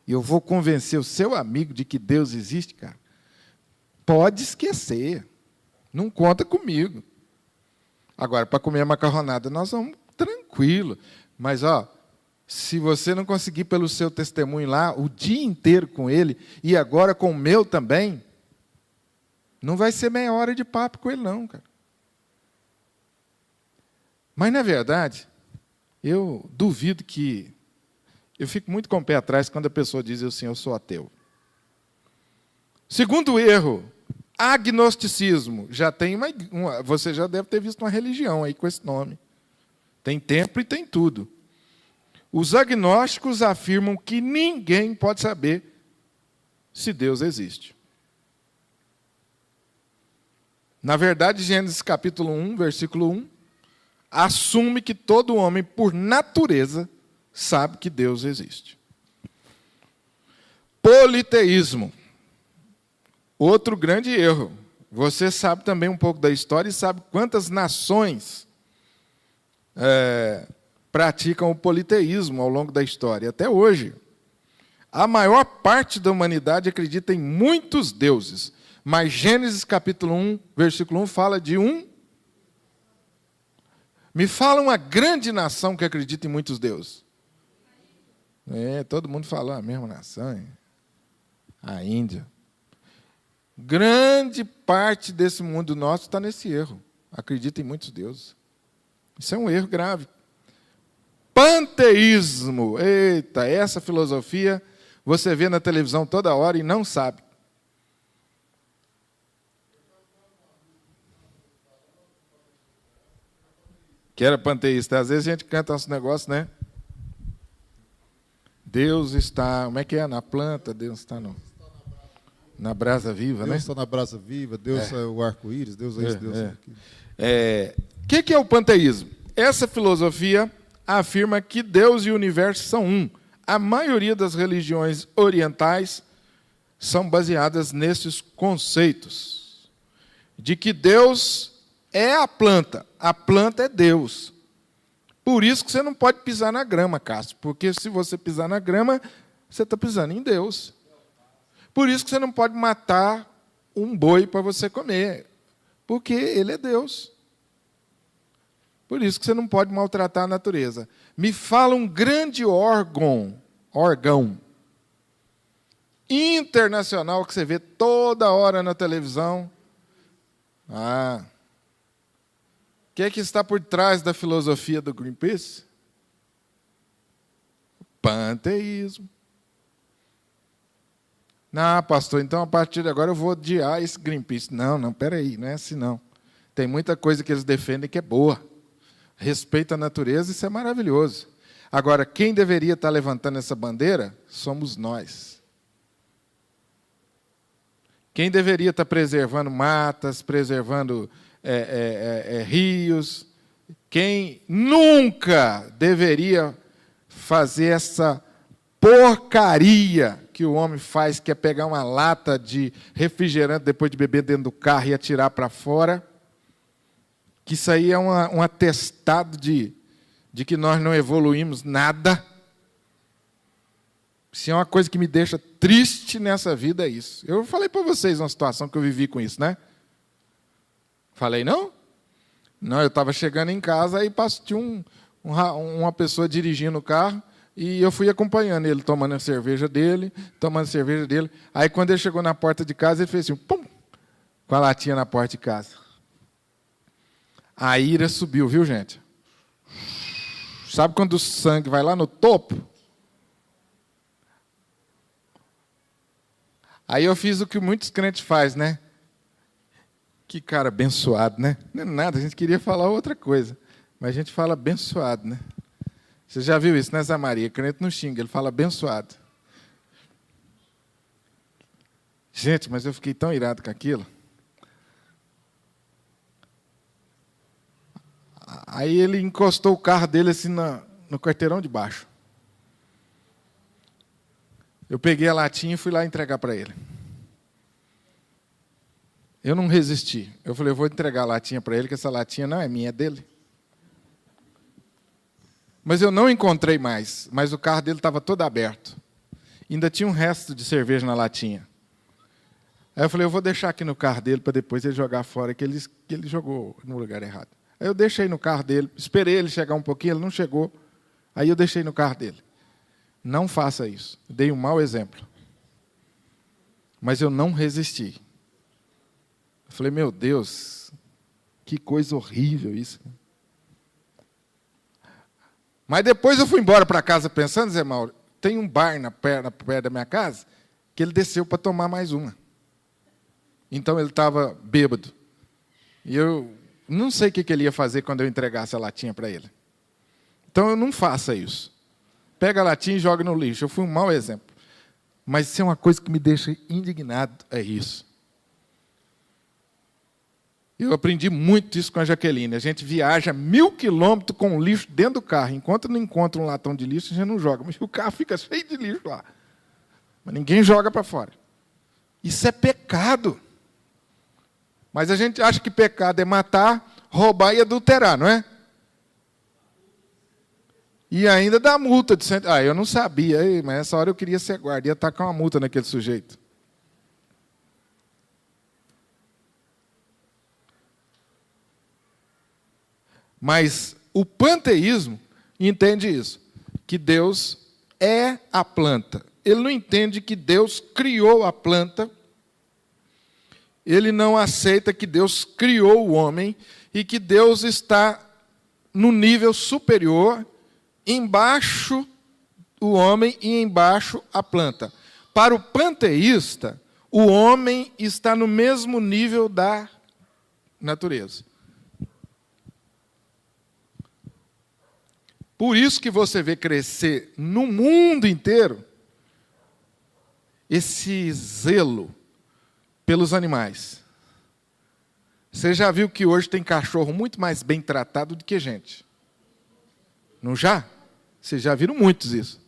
Speaker 1: eu vou convencer o seu amigo de que Deus existe, cara? Pode esquecer. Não conta comigo. Agora, para comer a macarronada, nós vamos tranquilo. Mas, se você não conseguir pelo seu testemunho lá, o dia inteiro com ele, e agora com o meu também, não vai ser meia hora de papo com ele, não, cara. Mas, na verdade, eu duvido que... Eu fico muito com o pé atrás quando a pessoa diz assim: eu sou ateu. Segundo erro, agnosticismo. Já tem você já deve ter visto uma religião aí com esse nome. Tem templo e tem tudo. Os agnósticos afirmam que ninguém pode saber se Deus existe. Na verdade, Gênesis capítulo 1, versículo 1, assume que todo homem, por natureza, sabe que Deus existe. Politeísmo. Outro grande erro. Você sabe também um pouco da história e sabe quantas nações praticam o politeísmo ao longo da história, até hoje. A maior parte da humanidade acredita em muitos deuses, mas Gênesis capítulo 1, versículo 1, fala de um... Me fala uma grande nação que acredita em muitos deuses. Todo mundo fala a mesma nação. A Índia. Grande parte desse mundo nosso está nesse erro. Acredita em muitos deuses. Isso é um erro grave. Panteísmo. Eita, essa filosofia você vê na televisão toda hora e não sabe. Que era panteísta. Às vezes a gente canta uns negócios, né? Deus está... Como é que é? Na planta, Deus está na brasa viva,
Speaker 4: Deus,
Speaker 1: né?
Speaker 4: Deus está na brasa viva, Deus é o arco-íris, Deus é isso, Deus é aquilo.
Speaker 1: O que é o panteísmo? Essa filosofia afirma que Deus e o universo são um. A maioria das religiões orientais são baseadas nesses conceitos. De que Deus é a planta é Deus. Por isso que você não pode pisar na grama, Cássio, porque se você pisar na grama, você está pisando em Deus. Por isso que você não pode matar um boi para você comer, porque ele é Deus. Por isso que você não pode maltratar a natureza. Me fala um grande órgão internacional que você vê toda hora na televisão. O que é que está por trás da filosofia do Greenpeace? Panteísmo. Não, pastor, então a partir de agora eu vou odiar esse Greenpeace. Não, peraí, não é assim não. Tem muita coisa que eles defendem que é boa. Respeita a natureza, isso é maravilhoso. Agora, quem deveria estar levantando essa bandeira somos nós. Quem deveria estar preservando matas, preservando rios. Quem nunca deveria fazer essa porcaria que o homem faz, que é pegar uma lata de refrigerante depois de beber dentro do carro e atirar para fora? Que isso aí é um atestado de que nós não evoluímos nada. Se é uma coisa que me deixa triste nessa vida, é isso. Eu falei para vocês uma situação que eu vivi com isso, né? Falei, não? Não, eu estava chegando em casa e tinha uma pessoa dirigindo o carro e eu fui acompanhando ele, tomando a cerveja dele. Aí, quando ele chegou na porta de casa, ele fez assim, pum, com a latinha na porta de casa. A ira subiu, viu, gente? Sabe quando o sangue vai lá no topo? Aí eu fiz o que muitos crentes fazem, né? Que cara abençoado, né? Não é nada, a gente queria falar outra coisa. Mas a gente fala abençoado, né? Você já viu isso, né, Zé Maria? O crente não xinga, ele fala abençoado. Gente, mas eu fiquei tão irado com aquilo. Aí ele encostou o carro dele assim no quarteirão de baixo. Eu peguei a latinha e fui lá entregar para ele. Eu não resisti. Eu falei, eu vou entregar a latinha para ele, que essa latinha não é minha, é dele. Mas eu não encontrei mais. Mas o carro dele estava todo aberto. Ainda tinha um resto de cerveja na latinha. Aí eu falei, eu vou deixar aqui no carro dele para depois ele jogar fora, que ele jogou no lugar errado. Aí eu deixei no carro dele, esperei ele chegar um pouquinho, ele não chegou. Aí eu deixei no carro dele. Não faça isso. Dei um mau exemplo. Mas eu não resisti. Eu falei, meu Deus, que coisa horrível isso. Mas depois eu fui embora para casa pensando, Zé Mauro, tem um bar perto da minha casa, que ele desceu para tomar mais uma. Então ele estava bêbado. E eu não sei o que ele ia fazer quando eu entregasse a latinha para ele. Então eu não faça isso. Pega a latinha e joga no lixo. Eu fui um mau exemplo. Mas se é uma coisa que me deixa indignado, é isso. Eu aprendi muito isso com a Jaqueline. A gente viaja 1000 quilômetros com o lixo dentro do carro. Enquanto não encontra um latão de lixo, a gente não joga. Mas o carro fica cheio de lixo lá. Mas ninguém joga para fora. Isso é pecado. Mas a gente acha que pecado é matar, roubar e adulterar, não é? E ainda dá multa de 100. Eu não sabia, mas essa hora eu queria ser guarda, ia tacar uma multa naquele sujeito. Mas o panteísmo entende isso, que Deus é a planta. Ele não entende que Deus criou a planta. Ele não aceita que Deus criou o homem e que Deus está no nível superior, embaixo o homem e embaixo a planta. Para o panteísta, o homem está no mesmo nível da natureza. Por isso que você vê crescer no mundo inteiro esse zelo pelos animais. Você já viu que hoje tem cachorro muito mais bem tratado do que gente? Não já? Vocês já viram muitos isso.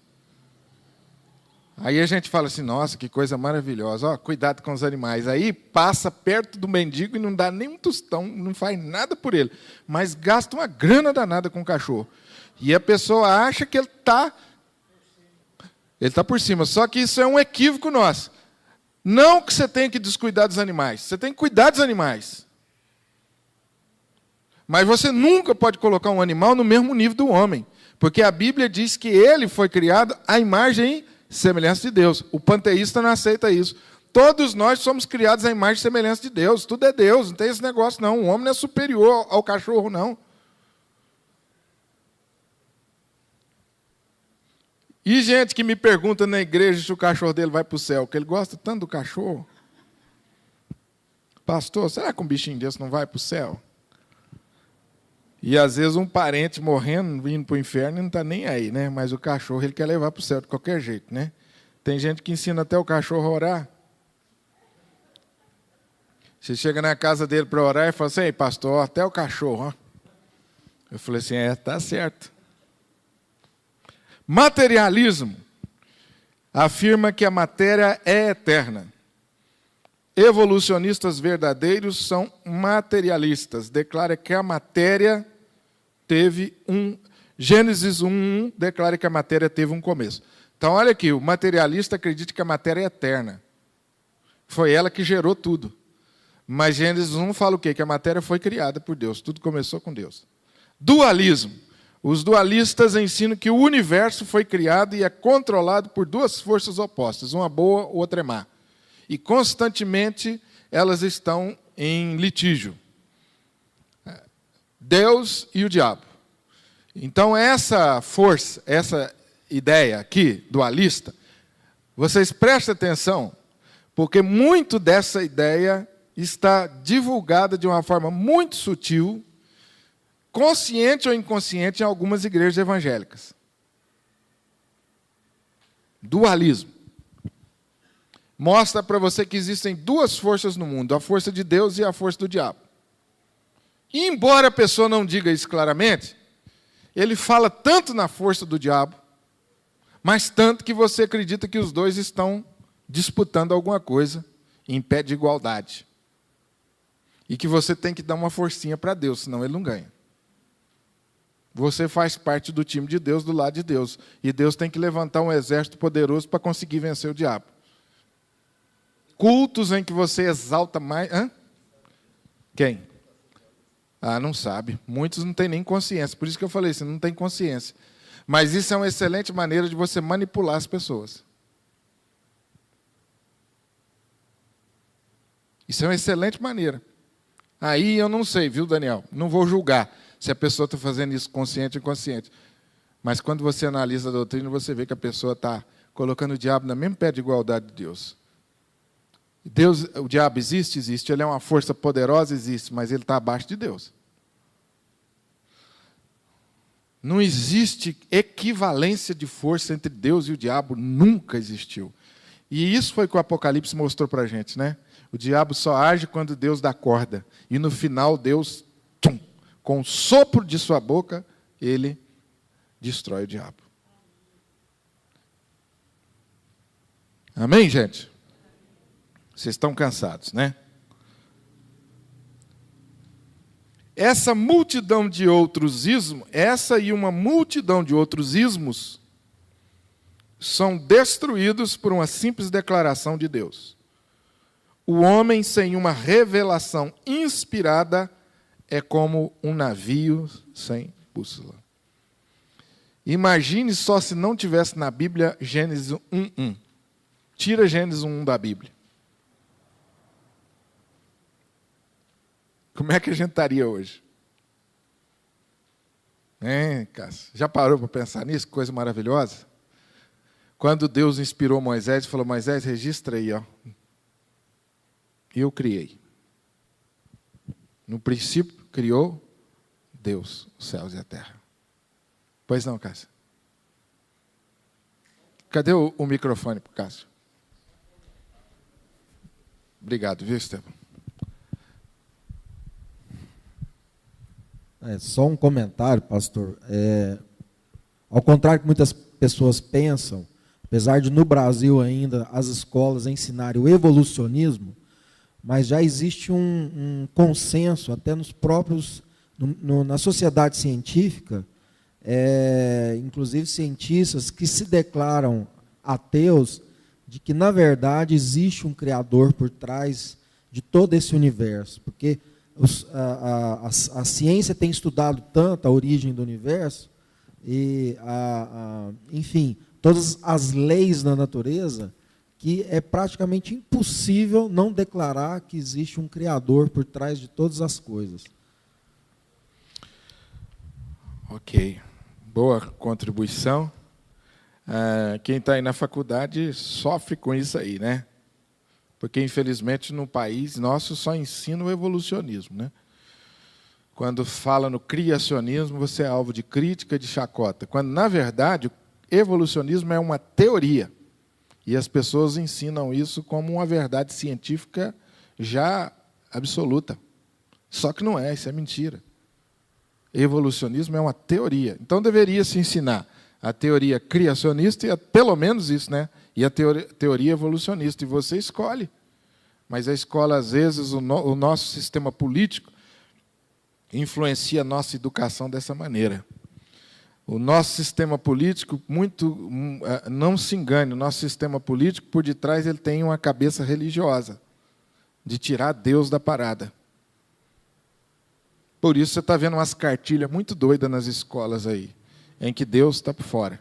Speaker 1: Aí a gente fala assim, nossa, que coisa maravilhosa. Ó, cuidado com os animais. Aí passa perto do mendigo e não dá nem um tostão, não faz nada por ele. Mas gasta uma grana danada com o cachorro. E a pessoa acha que ele está por cima. Só que isso é um equívoco nosso. Não que você tenha que descuidar dos animais. Você tem que cuidar dos animais. Mas você nunca pode colocar um animal no mesmo nível do homem. Porque a Bíblia diz que ele foi criado à imagem e semelhança de Deus. O panteísta não aceita isso. Todos nós somos criados à imagem e semelhança de Deus. Tudo é Deus, não tem esse negócio não. O homem não é superior ao cachorro, não. E gente que me pergunta na igreja se o cachorro dele vai para o céu, que ele gosta tanto do cachorro. Pastor, será que um bichinho desse não vai para o céu? E às vezes um parente morrendo, indo para o inferno, não está nem aí, né? Mas o cachorro ele quer levar para o céu de qualquer jeito, né? Tem gente que ensina até o cachorro a orar. Você chega na casa dele para orar e fala assim: ei, pastor, até o cachorro. Ó. Eu falei assim: tá certo. Materialismo afirma que a matéria é eterna. Evolucionistas verdadeiros são materialistas. Declara que a matéria teve Gênesis 1:1 declara que a matéria teve um começo. Então, olha aqui, o materialista acredita que a matéria é eterna. Foi ela que gerou tudo. Mas Gênesis 1 fala o quê? Que a matéria foi criada por Deus. Tudo começou com Deus. Dualismo. Os dualistas ensinam que o universo foi criado e é controlado por duas forças opostas, uma boa, outra é má. E constantemente elas estão em litígio. Deus e o diabo. Então essa força, essa ideia aqui, dualista, vocês prestem atenção, porque muito dessa ideia está divulgada de uma forma muito sutil, consciente ou inconsciente, em algumas igrejas evangélicas. Dualismo. Mostra para você que existem duas forças no mundo, a força de Deus e a força do diabo. E embora a pessoa não diga isso claramente, ele fala tanto na força do diabo, mas tanto que você acredita que os dois estão disputando alguma coisa em pé de igualdade. E que você tem que dar uma forcinha para Deus, senão ele não ganha. Você faz parte do time de Deus, do lado de Deus. E Deus tem que levantar um exército poderoso para conseguir vencer o diabo. Cultos em que você exalta mais... Hã? Quem? Não sabe. Muitos não têm nem consciência. Por isso que eu falei, você não tem consciência. Mas isso é uma excelente maneira de você manipular as pessoas. Isso é uma excelente maneira. Aí eu não sei, viu, Daniel? Não vou julgar se a pessoa está fazendo isso consciente ou inconsciente. Mas quando você analisa a doutrina, você vê que a pessoa está colocando o diabo no mesmo pé de igualdade de Deus. Deus, o diabo existe? Existe. Ele é uma força poderosa? Existe. Mas ele está abaixo de Deus. Não existe equivalência de força entre Deus e o diabo. Nunca existiu. E isso foi que o Apocalipse mostrou para a gente, né? O diabo só age quando Deus dá corda. E no final, Deus, com o sopro de sua boca, ele destrói o diabo. Amém, gente? Vocês estão cansados, né? Essa multidão de outros ismos, essa e uma multidão de outros ismos, são destruídos por uma simples declaração de Deus. O homem sem uma revelação inspirada é como um navio sem bússola. Imagine só se não tivesse na Bíblia Gênesis 1:1. Tira Gênesis 1 da Bíblia. Como é que a gente estaria hoje? Cássio? Já parou para pensar nisso? Coisa maravilhosa. Quando Deus inspirou Moisés, falou: Moisés, registra aí, ó. Eu criei. No princípio, criou Deus, os céus e a terra. Pois não, Cássio? Cadê o microfone para o Cássio? Obrigado, viu, Esteban?
Speaker 5: Só um comentário, pastor. Ao contrário que muitas pessoas pensam, apesar de no Brasil ainda as escolas ensinarem o evolucionismo, mas já existe um consenso, até nos próprios, na sociedade científica, inclusive cientistas que se declaram ateus, de que, na verdade, existe um Criador por trás de todo esse universo, porque a ciência tem estudado tanto a origem do universo, e, enfim, todas as leis da natureza, que é praticamente impossível não declarar que existe um Criador por trás de todas as coisas.
Speaker 1: Ok. Boa contribuição. Quem está aí na faculdade sofre com isso aí, né? Porque, infelizmente, no país nosso só ensina o evolucionismo, né? Quando fala no criacionismo, você é alvo de crítica, de chacota. Quando, na verdade, o evolucionismo é uma teoria. E as pessoas ensinam isso como uma verdade científica já absoluta. Só que não é, isso é mentira. Evolucionismo é uma teoria. Então deveria se ensinar a teoria criacionista e pelo menos isso, né? E a teoria evolucionista. E você escolhe. Mas a escola, às vezes, o nosso sistema político influencia a nossa educação dessa maneira. O nosso sistema político, não se engane, o nosso sistema político, por detrás, ele tem uma cabeça religiosa, de tirar Deus da parada. Por isso você está vendo umas cartilhas muito doidas nas escolas aí, em que Deus está por fora.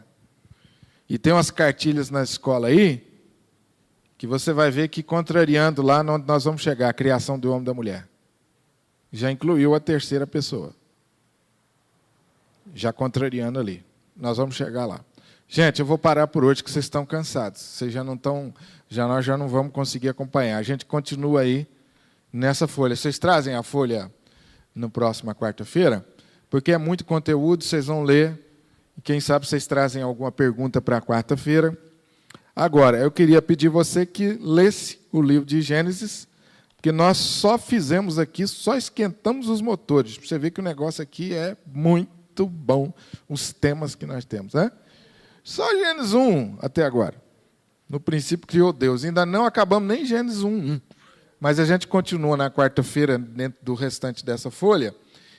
Speaker 1: E tem umas cartilhas na escola aí, que você vai ver que, contrariando lá, nós vamos chegar, a criação do homem e da mulher. Já incluiu a terceira pessoa. Já contrariando ali. Nós vamos chegar lá. Gente, eu vou parar por hoje, que vocês estão cansados. Vocês já não estão, nós já não vamos conseguir acompanhar. A gente continua aí nessa folha. Vocês trazem a folha na próxima quarta-feira? Porque é muito conteúdo, vocês vão ler. E quem sabe vocês trazem alguma pergunta para a quarta-feira. Agora, eu queria pedir você que lesse o livro de Gênesis, porque nós só fizemos aqui, só esquentamos os motores. Para você ver que o negócio aqui é muito bom, os temas que nós temos, né? Só Gênesis 1 até agora. No princípio criou Deus. Ainda não acabamos nem Gênesis 1. Mas a gente continua na quarta-feira dentro do restante dessa folha.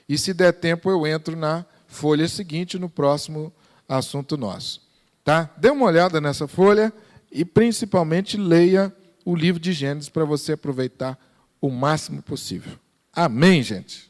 Speaker 1: E se der tempo, eu entro na folha seguinte, no próximo assunto nosso. Tá? Dê uma olhada nessa folha e, principalmente, leia o livro de Gênesis para você aproveitar o máximo possível. Amém, gente?